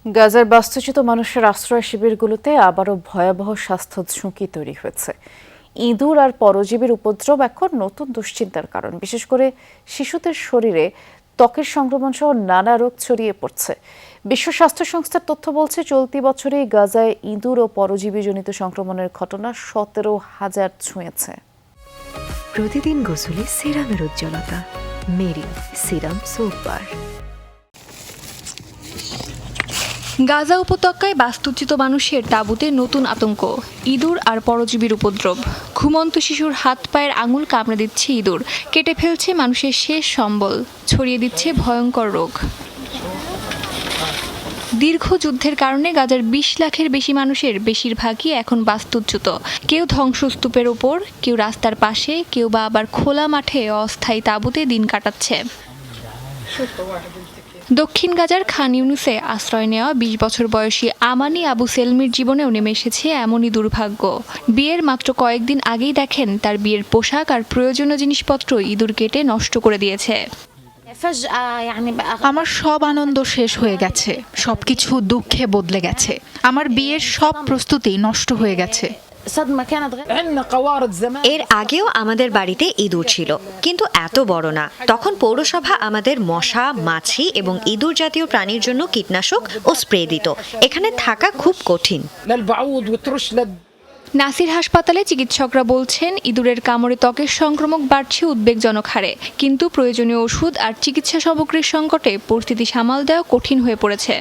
গাজার বাস্তুচ্যুত মানুষের আশ্রয় শিবিরগুলোতে আবারও ভয়াবহ স্বাস্থ্য ঝুঁকি তৈরি হয়েছে। ইঁদুর আর পরজীবীর উপদ্রব এখন নতুন দুশ্চিন্তার কারণ, বিশেষ করে শিশুদের শরীরে ত্বকের সংক্রমণ সহ নানা রোগ ছড়িয়ে পড়ছে। বিশ্ব স্বাস্থ্য সংস্থার তথ্য বলছে, চলতি বছরেই গাজায় ইঁদুর ও পরজীবীজনিত সংক্রমণের ঘটনা 17,000 ছুঁয়েছে। প্রতিদিন গোসলে সিরামের উজ্জ্বলতা Meril serum soap bar. Gaza উপত্যকায় বাস্তুচ্যুত মানুষের তাঁবুতে নতুন আতঙ্ক, ইঁদুর আর পরজীবীর উপদ্রব। ঘুমন্ত শিশুর হাত পায়ের আঙুল কামড়ে দিচ্ছে ইঁদুর, কেটে ফেলছে মানুষের শেষ সম্বল, ছড়িয়ে দিচ্ছে ভয়ঙ্কর রোগ। দীর্ঘ যুদ্ধের কারণে গাজার 20 লাখের বেশি মানুষের বেশিরভাগই এখন বাস্তুচ্যুত। কেউ ধ্বংসস্তূপের ওপর, কেউ রাস্তার পাশে, কেউ বা আবার খোলা মাঠে অস্থায়ী তাঁবুতে দিন কাটাচ্ছে। দক্ষিণ গাজার খান ইউনুসে আশ্রয় নেওয়া 20 বছর বয়সী আমানি আবু সেলমির জীবনেও নেমে এসেছে এমনই দুর্ভাগ্য। বিয়ের মাত্র কয়েকদিন আগেই দেখেন তার বিয়ের পোশাক আর প্রয়োজনীয় জিনিসপত্র ইঁদুর কেটে নষ্ট করে দিয়েছে। আমার সব আনন্দ শেষ হয়ে গেছে, সবকিছু দুঃখে বদলে গেছে। আমার বিয়ের সব প্রস্তুতি নষ্ট হয়ে গেছে। এর আগেও আমাদের বাড়িতে ইঁদুর ছিল, কিন্তু এত বড় না। তখন পৌরসভা আমাদের মশা, মাছি এবং ইঁদুর জাতীয় প্রাণীর জন্য কীটনাশক ও স্প্রে দিত। এখানে থাকা খুব কঠিন। নাসির হাসপাতালে চিকিৎসকরা বলছেন, ইঁদুরের কামড়ে ত্বকের সংক্রমণ বাড়ছে উদ্বেগজনক হারে, কিন্তু প্রয়োজনীয় ওষুধ আর চিকিৎসা সামগ্রীর সংকটে পরিস্থিতি সামাল দেওয়া কঠিন হয়ে পড়েছে।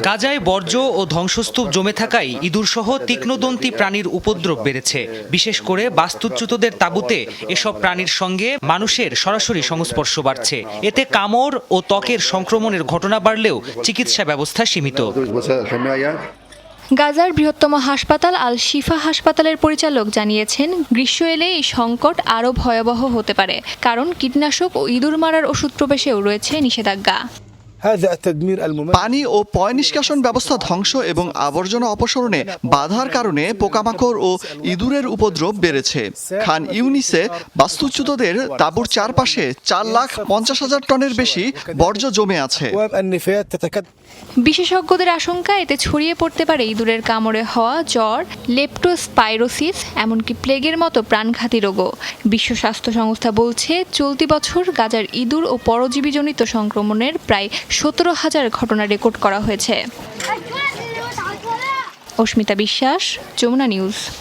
গাজায় বর্জ্য ও ধ্বংসস্তূপ জমে থাকায় ইঁদুরসহ তীক্ষ্ণদন্তী প্রাণীর উপদ্রব বেড়েছে। বিশেষ করে বাস্তুচ্যুতদের তাঁবুতে এসব প্রাণীর সঙ্গে মানুষের সরাসরি সংস্পর্শ বাড়ছে। এতে কামড় ও ত্বকের সংক্রমণের ঘটনা বাড়লেও চিকিৎসা ব্যবস্থা সীমিত। গাজার বৃহত্তম হাসপাতাল আল শিফা হাসপাতালের পরিচালক জানিয়েছেন, গ্রীষ্ম এলে এই সংকট আরও ভয়াবহ হতে পারে, কারণ কীটনাশক ও ইঁদুর মারার ওষুধ প্রবেশেও রয়েছে নিষেধাজ্ঞা। পানি ও পয় নিষ্কাশন ব্যবস্থা ধ্বংস এবং আবর্জনা অপসারণে বাধার কারণে পোকামাকড় ও ইঁদুরের উপদ্রব বেড়েছে। খান ইউনিসে বাস্তুচ্যুতদের তাঁবুর চারপাশে 4,50,000 টনের বেশি বর্জ্য জমে আছে। বিশেষজ্ঞদের আশঙ্কা, এতে ছড়িয়ে পড়তে পারে ইঁদুরের কামড়ে হওয়া জ্বর, লেপ্টোস্পাইরোসিস, এমনকি প্লেগের মতো প্রাণঘাতী রোগও। বিশ্ব স্বাস্থ্য সংস্থা বলছে, চলতি বছর গাজার ইঁদুর ও পরজীবীজনিত সংক্রমণের প্রায় 17,000 ঘটনা রেকর্ড করা হয়েছে। অস্মিতা বিশ্বাস, যমুনা নিউজ।